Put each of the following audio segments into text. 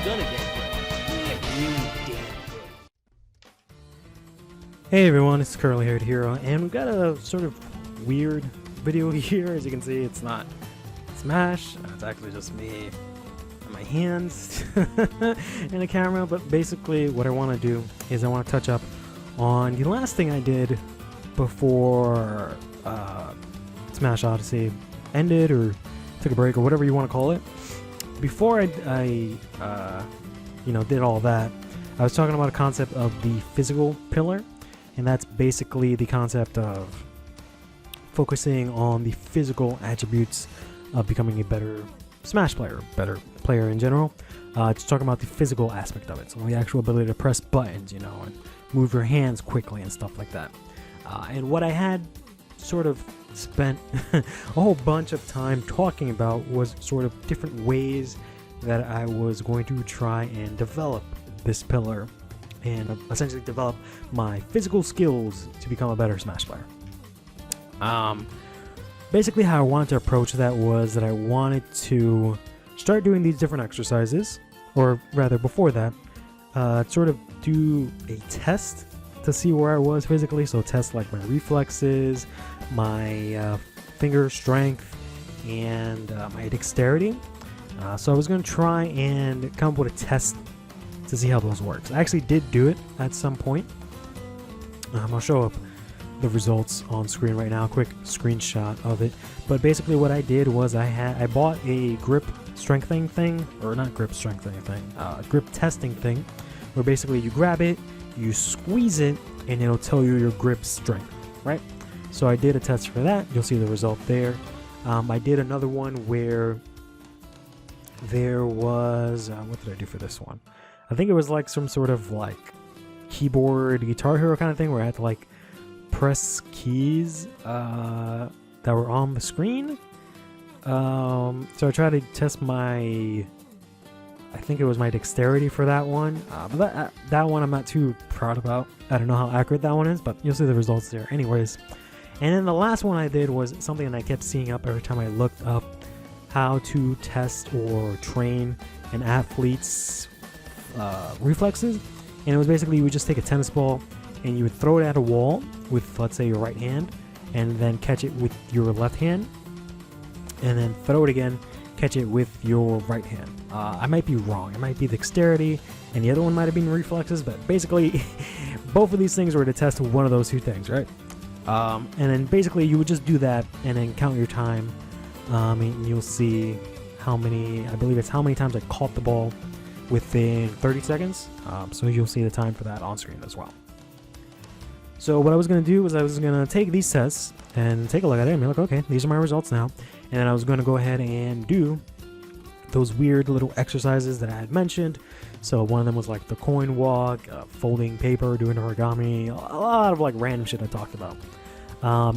gonna get good. Get really damn good. Hey everyone, it's CurlyHairedHero, and we've got a sort of weird video here. As you can see, it's not Smash, it's actually just me and my hands and the camera. But basically what I want to do is I want to touch up on the last thing I did before Smash Odyssey ended, or took a break, or whatever you want to call it. Before I did all that, I was talking about a concept of the physical pillar, and that's basically the concept of focusing on the physical attributes of becoming a better Smash player, better player in general. Just talking about the physical aspect of it, so the actual ability to press buttons, and move your hands quickly and stuff like that. And what I had sort of spent a whole bunch of time talking about was sort of different ways that I was going to try and develop this pillar and essentially develop my physical skills to become a better Smash player. Basically how I wanted to approach that was that I wanted to start doing these different exercises, or rather before that, sort of do a test to see where I was physically. So test like my reflexes, my finger strength, and my dexterity. So I was going to try and come up with a test to see how those work. I actually did do it at some point. I'll show up the results on screen right now, quick screenshot of it. But basically what I did was I bought a grip strengthening thing, or not grip strengthening thing, grip testing thing, where basically you grab it, you squeeze it, and it'll tell you your grip strength, right? So I did a test for that. You'll see the result there. I did another one where there was what did I do for this one? I think it was like some sort of like keyboard Guitar Hero kind of thing, where I had to like press keys that were on the screen. So I tried to test I think it was my dexterity for that one. But that one I'm not too proud about. I don't know how accurate that one is, but you'll see the results there anyways. And then the last one I did was something that I kept seeing up every time I looked up how to test or train an athlete's reflexes. And it was basically you would just take a tennis ball and you would throw it at a wall with, let's say, your right hand, and then catch it with your left hand, and then throw it again, catch it with your right hand. I might be wrong. It might be dexterity, and the other one might have been reflexes, but basically both of these things were to test one of those two things, right? And then basically you would just do that and then count your time, and you'll see how many, I believe it's how many times I caught the ball within 30 seconds. So you'll see the time for that on screen as well. So what I was going to do was I was going to take these tests and take a look at it and be like, okay, these are my results now. And then I was going to go ahead and do those weird little exercises that I had mentioned. So one of them was like the coin walk, folding paper, doing origami, a lot of like random shit I talked about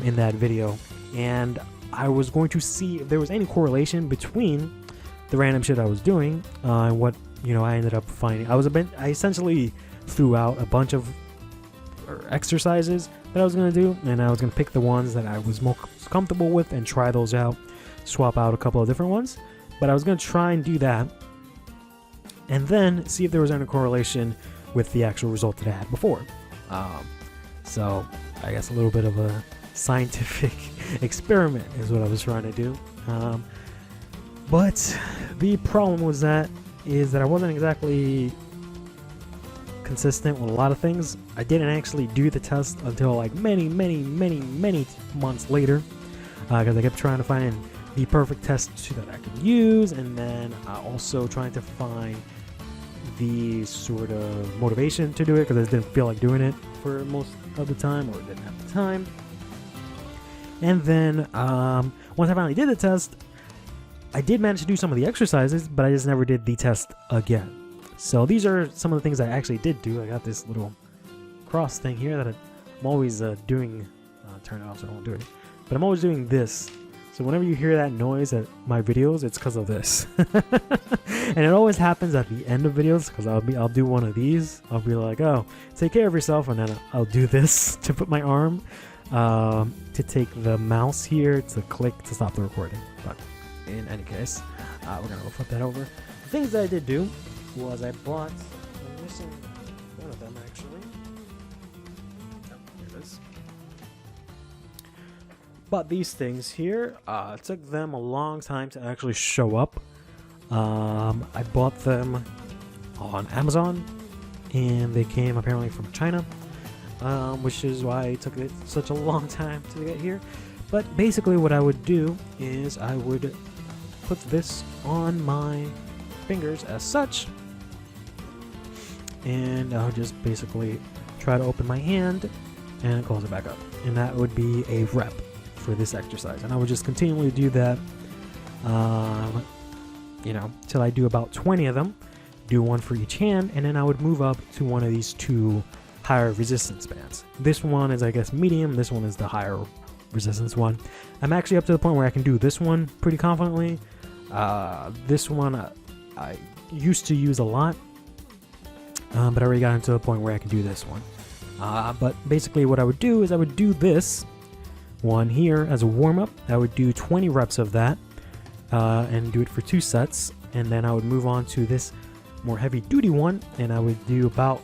in that video. And I was going to see if there was any correlation between the random shit I was doing and what, I ended up finding. I essentially threw out a bunch of exercises that I was going to do, and I was going to pick the ones that I was most comfortable with and try those out, swap out a couple of different ones. But I was going to try and do that and then see if there was any correlation with the actual result that I had before. So I guess a little bit of a scientific experiment is what I was trying to do. But the problem was that I wasn't exactly consistent with a lot of things. I didn't actually do the test until like many months later, because I kept trying to find the perfect test that I could use, and then also trying to find the sort of motivation to do it, because I didn't feel like doing it for most of the time, or didn't have the time. And then once I finally did the test, I did manage to do some of the exercises, but I just never did the test again. So these are some of the things I actually did do. I got this little cross thing here that I'm always doing. Turn it off so I won't do it. But I'm always doing this. So whenever you hear that noise at my videos, it's because of this. And it always happens at the end of videos, because I'll do one of these. I'll be like, oh, take care of yourself, and then I'll do this to put my arm to take the mouse here to click to stop the recording. But in any case, we're gonna flip that over. The things that I did do was I bought, I'm missing one of them actually. Oh, there it is. But these things here, it took them a long time to actually show up. I bought them on Amazon, and they came apparently from China, which is why it took it such a long time to get here. But basically what I would do is I would put this on my fingers as such, and I would just basically try to open my hand and close it back up. And that would be a rep for this exercise. And I would just continually do that, till I do about 20 of them, do one for each hand, and then I would move up to one of these two higher resistance bands. This one is, I guess, medium. This one is the higher resistance one. I'm actually up to the point where I can do this one pretty confidently. This one I used to use a lot, but I already got into the point where I can do this one. But basically what I would do is I would do this one here as a warm-up. I would do 20 reps of that and do it for 2 sets, and then I would move on to this more heavy-duty one, and I would do about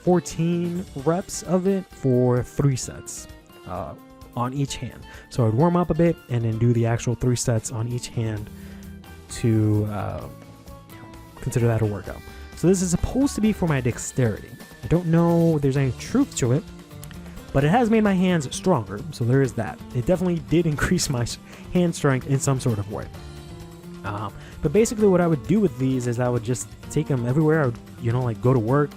14 reps of it for 3 sets on each hand. So I would warm up a bit and then do the actual 3 sets on each hand to consider that a workout. So this is supposed to be for my dexterity. I don't know if there's any truth to it, but it has made my hands stronger, so there is that. It definitely did increase my hand strength in some sort of way. But basically what I would do with these is I would just take them everywhere. I would, go to work.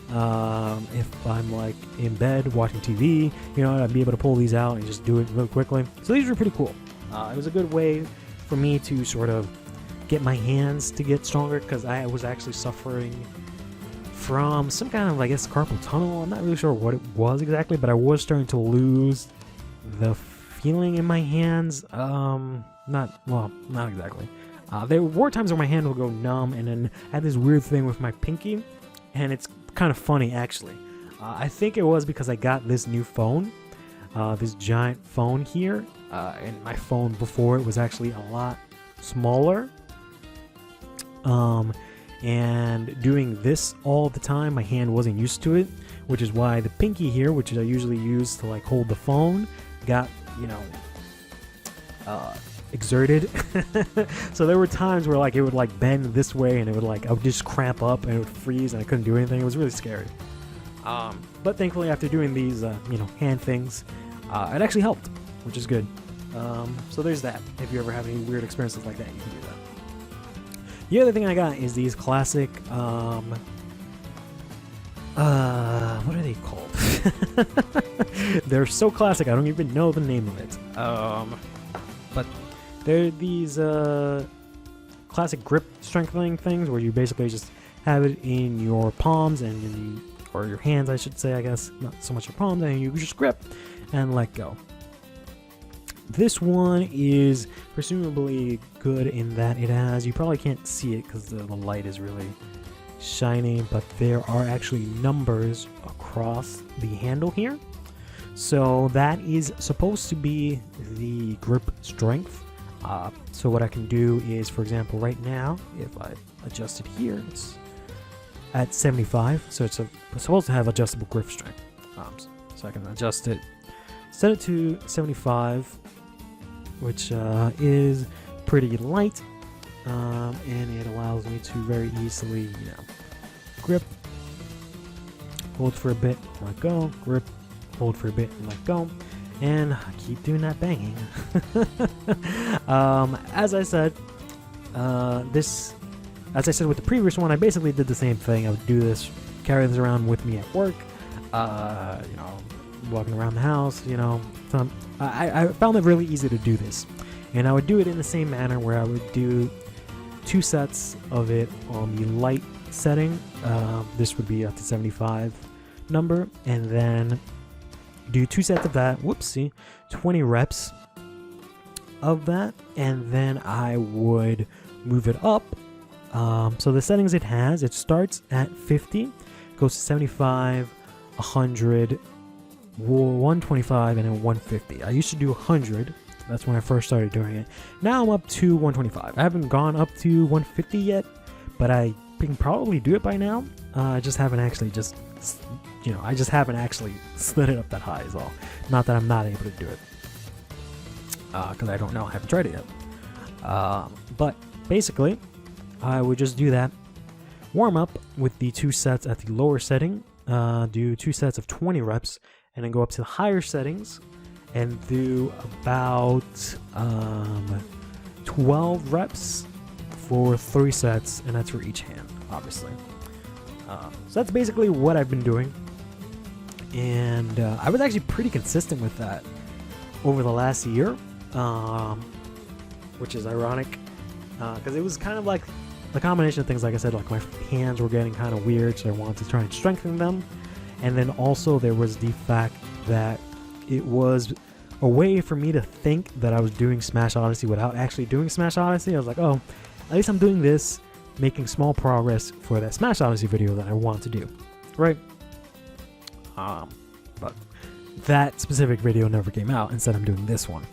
If I'm like in bed watching TV, I'd be able to pull these out and just do it real quickly. So these were pretty cool. It was a good way for me to sort of get my hands to get stronger, because I was actually suffering from some kind of, I guess, carpal tunnel. I'm not really sure what it was exactly, but I was starting to lose the feeling in my hands. Not exactly. There were times where my hand would go numb, and then I had this weird thing with my pinky, and it's kind of funny actually. I think it was because I got this new phone, this giant phone here, and my phone before it was actually a lot smaller. And doing this all the time, my hand wasn't used to it, which is why the pinky here, which I usually use to like hold the phone, got exerted. So there were times where like it would like bend this way, and it would I would just cramp up and it would freeze and I couldn't do anything. It was really scary. But thankfully after doing these hand things, it actually helped, which is good. So there's that. If you ever have any weird experiences like that, you can do that. The other thing I got is these classic what are they called? They're so classic I don't even know the name of it. But they're these classic grip strengthening things where you basically just have it in your palms or your hands, I should say, I guess, not so much your palms, and you just grip and let go. This one is presumably good in that it has, you probably can't see it because the light is really shiny, but there are actually numbers across the handle here. So that is supposed to be the grip strength. So what I can do is, for example, right now, if I adjust it here, it's at 75, so it's supposed to have adjustable grip strength. So I can adjust it, set it to 75, which is pretty light, and it allows me to very easily, grip, hold for a bit, let go, grip, hold for a bit, and let go, and keep doing that banging. As I said with the previous one, I basically did the same thing. I would do this, carry this around with me at work, walking around the house, I found it really easy to do this, and I would do it in the same manner where I would do 2 sets of it on the light setting. This would be up to 75 number, and then do 2 sets of that, 20 reps of that, and then I would move it up. So the settings it has, it starts at 50, goes to 75, 100, 125, and then 150. I used to do 100. That's when I first started doing it. Now I'm up to 125. I haven't gone up to 150 yet, but I can probably do it by now. I just haven't actually I just haven't actually slid it up that high is all. Not that I'm not able to do it. Because I don't know, I haven't tried it yet. But basically, I would just do that. Warm up with the 2 sets at the lower setting. Do 2 sets of 20 reps, and then go up to the higher settings and do about 12 reps for 3 sets, and that's for each hand, obviously. So that's basically what I've been doing, and I was actually pretty consistent with that over the last year, which is ironic, because it was kind of like the combination of things. Like I said, like my hands were getting kind of weird, so I wanted to try and strengthen them, and then also there was the fact that it was a way for me to think that I was doing Smash Odyssey without actually doing Smash Odyssey. I was like, oh, at least I'm doing this, making small progress for that Smash Odyssey video that I want to do, right? But that specific video never came out. Instead, I'm doing this one.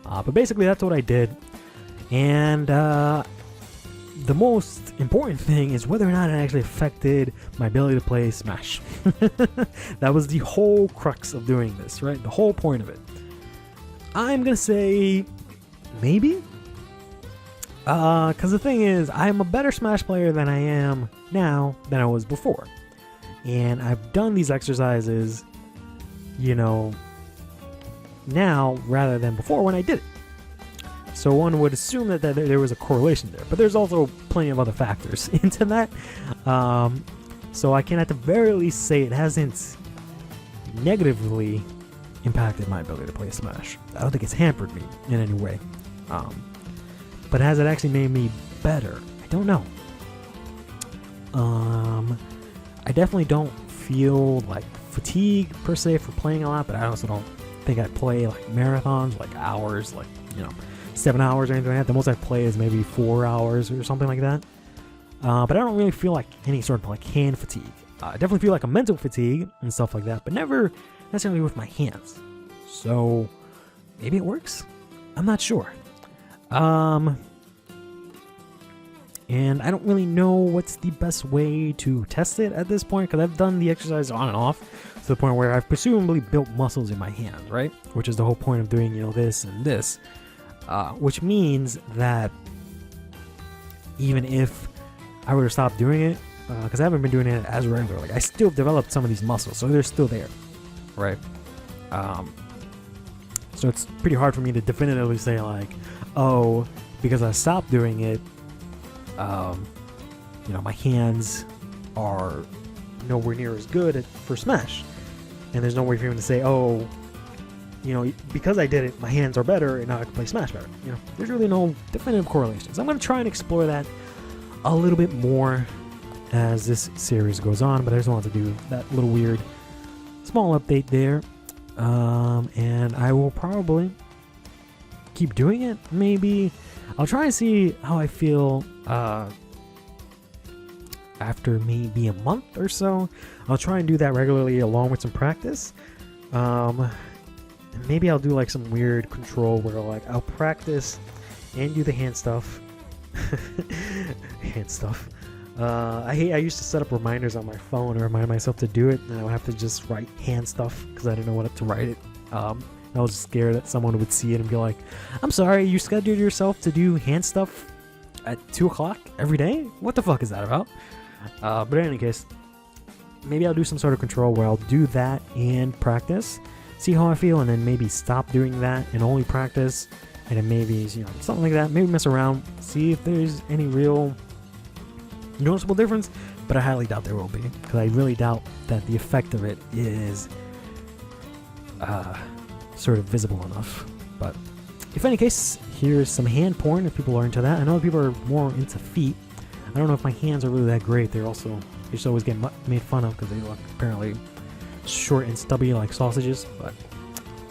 But basically, that's what I did. And the most important thing is whether or not it actually affected my ability to play Smash. That was the whole crux of doing this, right? The whole point of it. I'm gonna say maybe. Because the thing is, I'm a better Smash player than I am now than I was before. And I've done these exercises, now rather than before when I did it. So one would assume that there was a correlation there. But there's also plenty of other factors into that. So I can at the very least say it hasn't negatively impacted my ability to play Smash. I don't think it's hampered me in any way. But has it actually made me better? I don't know. I definitely don't feel like fatigue per se for playing a lot, but I also don't think I play like marathons, like hours, 7 hours or anything like that. The most I play is maybe 4 hours or something like that. But I don't really feel like any sort of like hand fatigue. I definitely feel like a mental fatigue and stuff like that, but never necessarily with my hands. So maybe it works. I'm not sure. And I don't really know what's the best way to test it at this point, because I've done the exercise on and off to the point where I've presumably built muscles in my hands, right? Which is the whole point of doing, this and this. Which means that even if I were to stop doing it, because I haven't been doing it as regular, like I still developed some of these muscles, so they're still there, right? So it's pretty hard for me to definitively say like, oh, because I stopped doing it, my hands are nowhere near as good for Smash, and there's no way for me to say, oh, because I did it, my hands are better, and now I can play Smash better. There's really no definitive correlations. I'm going to try and explore that a little bit more as this series goes on, but I just wanted to do that little weird small update there. And I will probably keep doing it. Maybe I'll try and see how I feel after maybe a month or so. I'll try and do that regularly along with some practice. Maybe I'll do like some weird control where like I'll practice and do the hand stuff. Hand stuff. I used to set up reminders on my phone to remind myself to do it, and I would have to just write hand stuff because I didn't know what to write it. I was just scared that someone would see it and be like, I'm sorry, you scheduled yourself to do hand stuff at 2 o'clock every day? What the fuck is that about? But in any case, maybe I'll do some sort of control where I'll do that and practice, see how I feel, and then maybe stop doing that and only practice, and then maybe, something like that. Maybe mess around, see if there's any real noticeable difference, but I highly doubt there will be, because I really doubt that the effect of it is sort of visible enough. But if any case, here's some hand porn if people are into that. I know people are more into feet. I don't know if my hands are really that great. They just always get made fun of because they look apparently short and stubby like sausages. But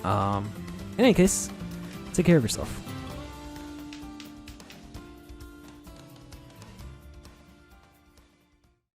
in any case, take care of yourself.